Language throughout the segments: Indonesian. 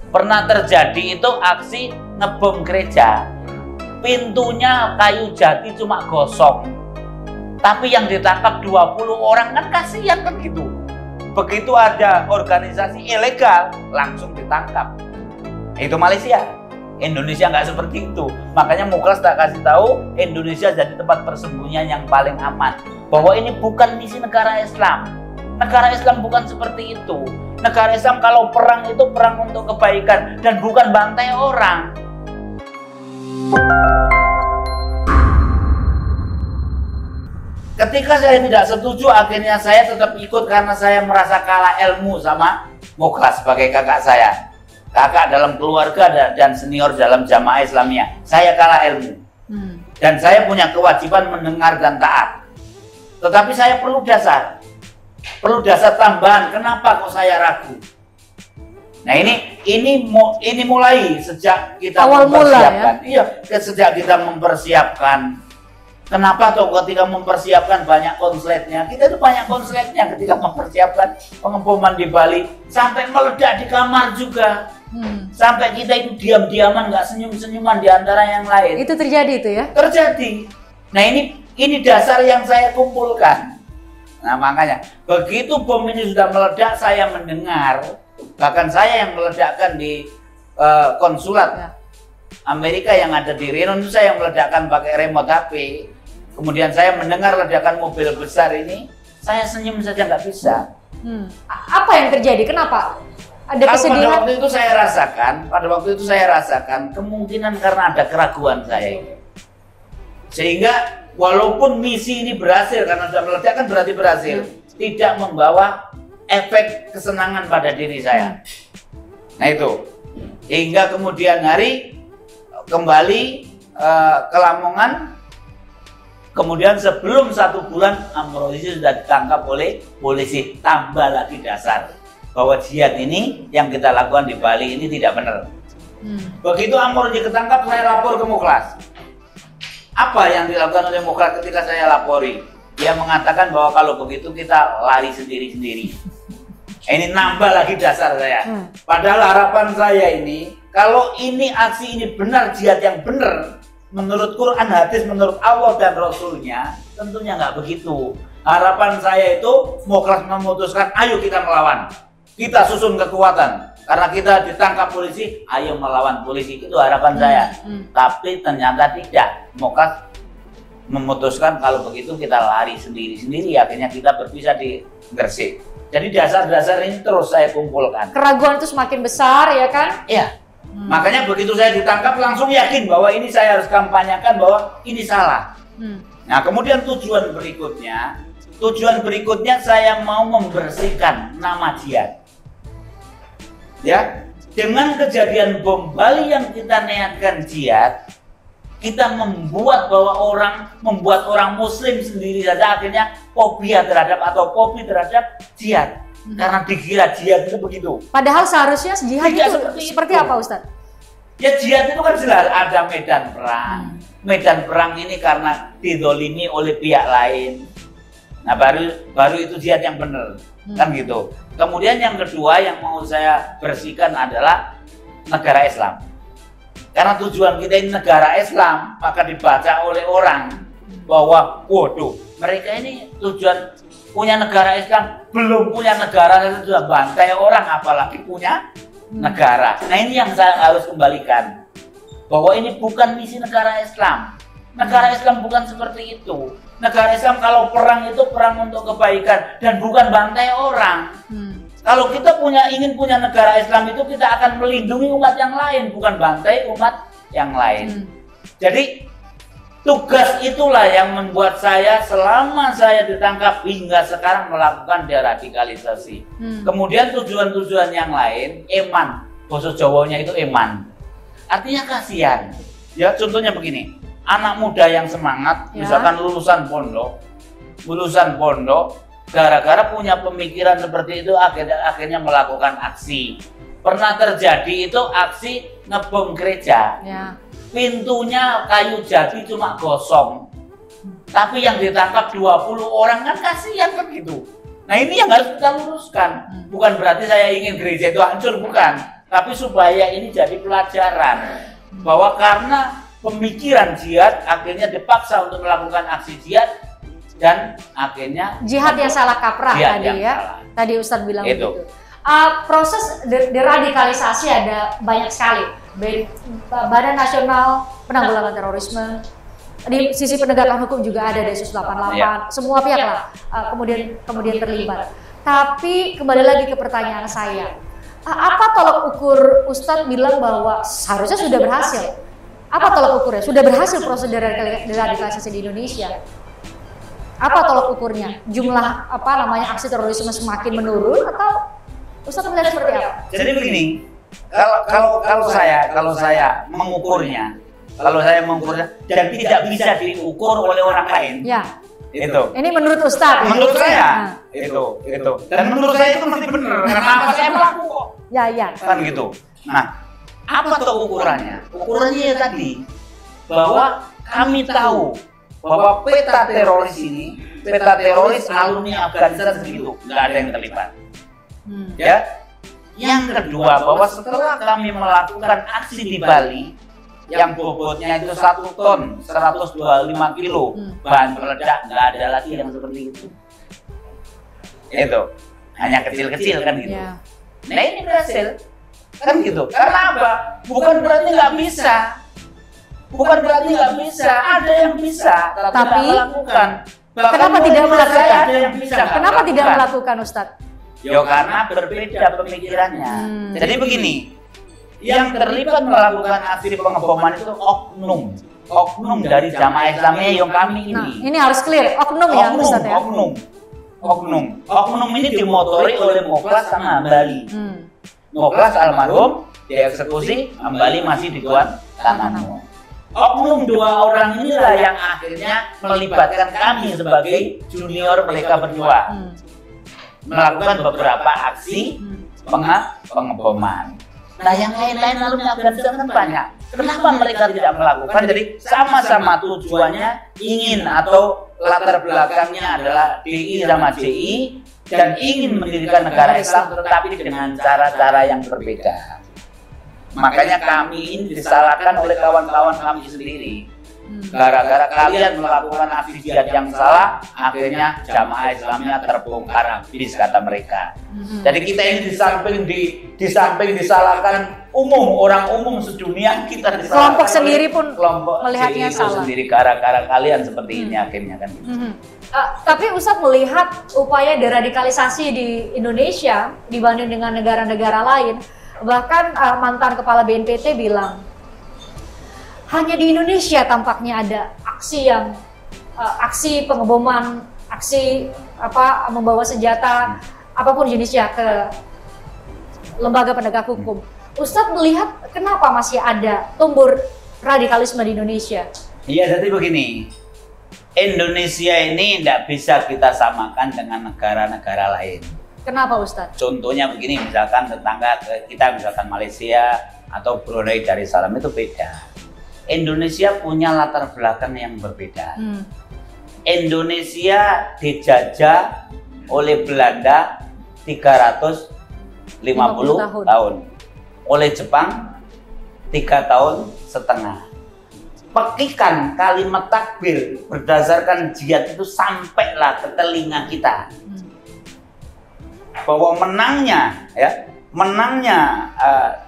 Pernah terjadi itu aksi ngebom gereja. Pintunya kayu jati cuma gosong. Tapi yang ditangkap 20 orang kan kasihan kan gitu. Begitu ada organisasi ilegal langsung ditangkap. Itu Malaysia. Indonesia nggak seperti itu. Makanya Muklas tak kasih tahu Indonesia jadi tempat persembunyian yang paling aman. Bahwa ini bukan misi negara Islam. Negara Islam bukan seperti itu. Negara Islam kalau perang itu perang untuk kebaikan dan bukan bantai orang. Ketika saya tidak setuju, akhirnya saya tetap ikut karena saya merasa kalah ilmu sama Muklas sebagai kakak saya. Kakak dalam keluarga dan senior dalam jamaah Islamiyah. Saya kalah ilmu. Dan saya punya kewajiban mendengar dan taat. Tetapi saya perlu dasar. Perlu dasar tambahan. Kenapa kok saya ragu? Nah ini mulai sejak kita mempersiapkan. Iya, sejak kita mempersiapkan. Kenapa tuh ketika mempersiapkan banyak konsletnya? Kita itu banyak konsletnya ketika mempersiapkan pengeboman di Bali. Sampai meledak di kamar juga. Sampai kita itu diam-diaman, nggak senyum-senyuman di antara yang lain. Itu terjadi itu ya? Terjadi. Nah ini dasar yang saya kumpulkan. Nah makanya begitu bom ini sudah meledak, saya mendengar. Bahkan saya yang meledakkan di konsulat Amerika yang ada di Reno itu saya yang meledakkan pakai remote HP. Kemudian saya mendengar ledakan mobil besar ini, saya senyum saja nggak bisa. Apa yang terjadi? Kenapa? Ada kesedihan? Pada waktu itu saya rasakan kemungkinan karena ada keraguan saya. Sehingga walaupun misi ini berhasil karena sudah meledak kan berarti berhasil, tidak membawa efek kesenangan pada diri saya. Nah itu, hingga kemudian hari kembali ke Lamongan. Kemudian sebelum 1 bulan Amrozi sudah ditangkap oleh polisi. Tambah lagi dasar bahwa jihad ini yang kita lakukan di Bali ini tidak benar. Begitu Amrozi ketangkap, saya lapor ke Muklas. Apa yang dilakukan oleh Muklas ketika saya lapori? Dia mengatakan bahwa kalau begitu kita lari sendiri-sendiri. Ini nambah lagi dasar saya. Padahal harapan saya ini, kalau ini aksi ini benar, jihad yang benar, menurut Quran, hadis, menurut Allah dan Rasulnya, tentunya nggak begitu. Harapan saya itu Muklas memutuskan, ayo kita melawan. Kita susun kekuatan. Karena kita ditangkap polisi, ayo melawan polisi. Itu harapan saya. Tapi ternyata tidak. Muklas memutuskan kalau begitu kita lari sendiri-sendiri. Akhirnya kita berpisah di Gresik. Jadi dasar-dasar ini terus saya kumpulkan. Keraguan itu semakin besar ya kan? Iya. Makanya begitu saya ditangkap langsung yakin bahwa ini saya harus kampanyakan bahwa ini salah. Nah kemudian tujuan berikutnya saya mau membersihkan nama jihad. Ya, dengan kejadian bom Bali yang kita niatkan jihad, kita membuat orang Muslim sendiri saja akhirnya fobia terhadap atau fobi terhadap jihad. Karena dikira jihad itu begitu. Padahal seharusnya jihad itu seperti apa Ustadz? Ya jihad itu kan jelas ada medan perang. Medan perang ini karena didolimi oleh pihak lain. Nah baru itu jihad yang benar. Kan gitu. Kemudian yang kedua yang mau saya bersihkan adalah negara Islam. Karena tujuan kita ini negara Islam, maka dibaca oleh orang bahwa waduh mereka ini tujuan punya negara Islam, belum punya negara sudah bantai orang, apalagi punya negara. Nah ini yang saya harus kembalikan, bahwa ini bukan misi negara Islam. Negara Islam bukan seperti itu. Negara Islam kalau perang itu perang untuk kebaikan dan bukan bantai orang. Kalau kita ingin punya negara Islam itu kita akan melindungi umat yang lain, bukan bantai umat yang lain. Jadi tugas itulah yang membuat saya selama saya ditangkap hingga sekarang melakukan deradikalisasi. Kemudian tujuan-tujuan yang lain, eman, bahasa Jawanya itu eman. Artinya kasihan. Ya contohnya begini, anak muda yang semangat, misalkan lulusan pondok, gara-gara punya pemikiran seperti itu akhirnya melakukan aksi. Pernah terjadi itu aksi ngebom gereja. Pintunya kayu jati cuma gosong. Tapi yang ditangkap 20 orang kan kasihan kan gitu. Nah ini yang harus kita luruskan. Bukan berarti saya ingin gereja itu hancur, bukan. tapi supaya ini jadi pelajaran bahwa karena pemikiran jihad akhirnya dipaksa untuk melakukan aksi jihad dan akhirnya jihad yang salah kaprah tadi ya. Salah. Tadi Ustadz bilang Itu. begitu. Proses deradikalisasi ada banyak sekali. Badan Nasional Penanggulangan Terorisme, di sisi penegakan hukum juga ada Densus 88, Ya. semua pihak lah kemudian terlibat. Tapi kembali lagi ke pertanyaan saya, apa tolok ukur Ustadz bilang bahwa seharusnya sudah berhasil? Apa tolok ukurnya? Sudah berhasil proses deradikalisasi di Indonesia? Apa tolok ukurnya? Jumlah aksi terorisme semakin menurun atau Ustadz melihat seperti apa? Jadi begini, kalau saya mengukurnya dan tidak bisa diukur oleh orang lain. Ya. Itu. Ini menurut Ustadz. Menurut saya itu. Dan menurut saya itu mesti benar karena apa saya melakukan kok. Ya. Kan gitu. Nah, apa tuh ukurannya? Ukurannya ya tadi bahwa kami tahu bahwa peta teroris alumni Afghanistan segitu, nggak ada yang terlibat. Ya. Yang kedua, bahwa setelah kami melakukan aksi di Bali yang bobotnya itu 1 ton 125 kilo bahan peledak, nggak ada lagi yang seperti itu. Itu hanya kecil-kecil kan gitu. Ya. Nah ini berhasil kan gitu. Karena apa? Bukan berarti nggak bisa. Ada yang bisa, tapi nggak melakukan. Kenapa tidak melakukan? Ada yang bisa. Kenapa tidak melakukan, Ustadz? Yo karena berbeda pemikirannya. Jadi begini, yang terlibat melakukan aksi pengeboman itu oknum dari jamaah Islamiyah yang kami ini. Nah, ini harus clear, oknum ya, Ustadz ya. Oknum ini dimotori oleh Moklas sama Hambali. Moklas almarhum dieksekusi, Hambali masih di Guantanamo. Oknum 2 orang inilah yang akhirnya melibatkan kami sebagai junior mereka berdua melakukan beberapa aksi pengeboman. Nah yang lain-lain lalu Afghanistan kan banyak. Kenapa mereka tidak melakukan? Jadi sama-sama tujuannya ingin atau latar belakangnya adalah DI sama JI dan ingin mendirikan negara Islam tetapi dengan cara-cara yang berbeda. Makanya kami ini disalahkan oleh kawan-kawan kami sendiri. Gara-gara kalian melakukan aksi jihad yang salah, akhirnya jamaah Islamnya terbongkar habis kata mereka. Jadi kita ini di samping disalahkan orang umum sedunia, kita disalahkan kelompok sendiri pun kelompok melihatnya salah. Sendiri gara-gara kalian seperti ini akhirnya kan. Tapi Ustadz melihat upaya deradikalisasi di Indonesia dibanding dengan negara-negara lain, bahkan mantan kepala BNPT bilang hanya di Indonesia tampaknya ada aksi pengeboman, aksi membawa senjata apapun jenisnya ke lembaga penegak hukum. Ustadz melihat kenapa masih ada tumbuh radikalisme di Indonesia? Iya, jadi begini, Indonesia ini tidak bisa kita samakan dengan negara-negara lain. Kenapa Ustadz? Contohnya begini, misalkan tetangga kita, misalkan Malaysia atau Brunei Darussalam itu beda. Indonesia punya latar belakang yang berbeda. Indonesia dijajah oleh Belanda 350 tahun. Oleh Jepang 3,5 tahun. Pekikan kalimat takbir berdasarkan jihad itu sampailah ke telinga kita. Bahwa menangnya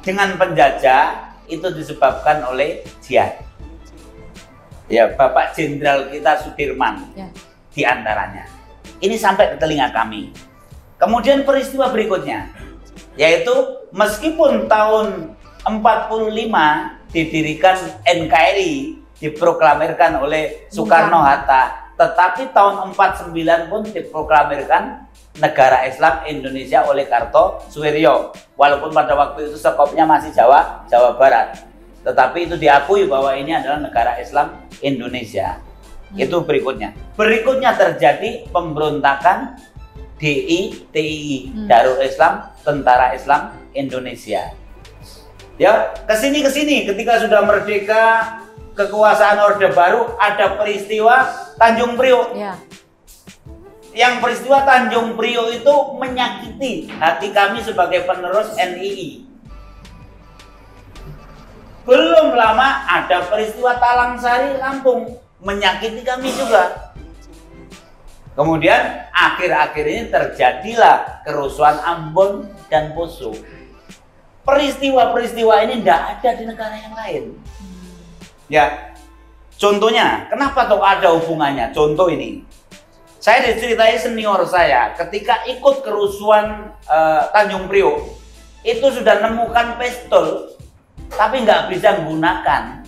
dengan penjajah itu disebabkan oleh jihad. Ya, Bapak Jenderal kita Sudirman diantaranya. Ini sampai ke telinga kami. Kemudian peristiwa berikutnya, yaitu meskipun tahun 45 didirikan NKRI, diproklamirkan oleh Soekarno-Hatta, tetapi tahun 49 pun diproklamirkan negara Islam Indonesia oleh Kartosuwiryo. Walaupun pada waktu itu skopnya masih Jawa Barat, tetapi itu diakui bahwa ini adalah negara Islam Indonesia. Itu berikutnya. Berikutnya terjadi pemberontakan DITI, Darul Islam Tentara Islam Indonesia. Ya, kesini ketika sudah merdeka, kekuasaan Orde Baru, ada peristiwa Tanjung Priok. Ya. Yang peristiwa Tanjung Priok itu menyakiti hati kami sebagai penerus NII. lama ada peristiwa Talang Sari Lampung, menyakiti kami juga. Kemudian akhir-akhir ini terjadilah kerusuhan Ambon dan Poso. Peristiwa-peristiwa ini tidak ada di negara yang lain. Ya, contohnya, kenapa tuh ada hubungannya? Contoh ini, saya diceritai senior saya ketika ikut kerusuhan Tanjung Priok, itu sudah nemukan pistol, tapi nggak bisa menggunakan.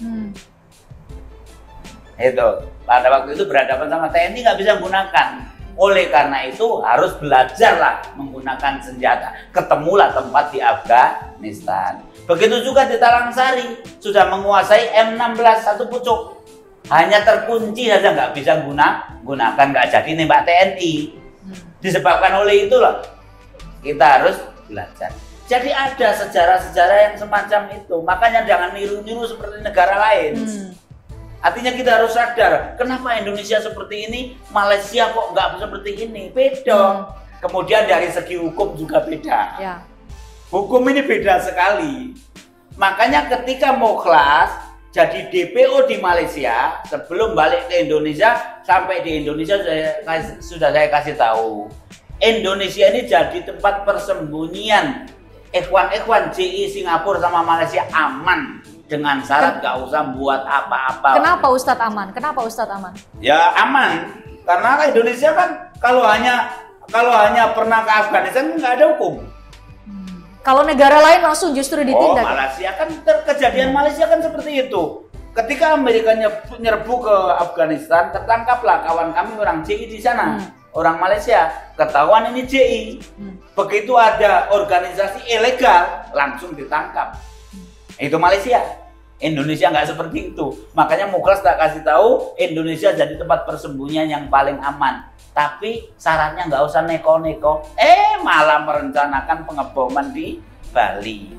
Itu pada waktu itu berhadapan sama TNI nggak bisa menggunakan. Oleh karena itu harus belajarlah menggunakan senjata. Ketemulah tempat di Afghanistan. Begitu juga di Talang Sari, sudah menguasai M16 satu pucuk. Hanya terkunci saja nggak bisa gunakan, nggak jadi nembak TNI. Disebabkan oleh itulah kita harus belajar. Jadi ada sejarah-sejarah yang semacam itu. Makanya jangan niru-niru seperti negara lain. Artinya kita harus sadar, kenapa Indonesia seperti ini, Malaysia kok nggak seperti ini? Beda. Kemudian dari segi hukum juga beda. Ya. Hukum ini beda sekali. Makanya ketika mau kelas, jadi DPO di Malaysia, sebelum balik ke Indonesia, sampai di Indonesia sudah saya kasih tahu. Indonesia ini jadi tempat persembunyian ikhwan-ikhwan JI Singapura sama Malaysia aman. Dengan syarat nggak usah buat apa-apa. Kenapa Ustadz aman? Kenapa Ustadz aman? Ya aman, karena Indonesia kan kalau hanya pernah ke Afghanistan nggak ada hukum. Kalau negara lain langsung justru ditindak. Oh, Malaysia kan kejadian Malaysia kan seperti itu. Ketika Amerika nyerbu ke Afghanistan, tertangkaplah kawan kami orang JI di sana, orang Malaysia. Ketahuan ini JI. Begitu ada organisasi ilegal, langsung ditangkap. Itu Malaysia. Indonesia nggak seperti itu. Makanya Muklas tak kasih tahu Indonesia jadi tempat persembunyian yang paling aman. Tapi syaratnya nggak usah neko-neko. Malah merencanakan pengeboman di Bali.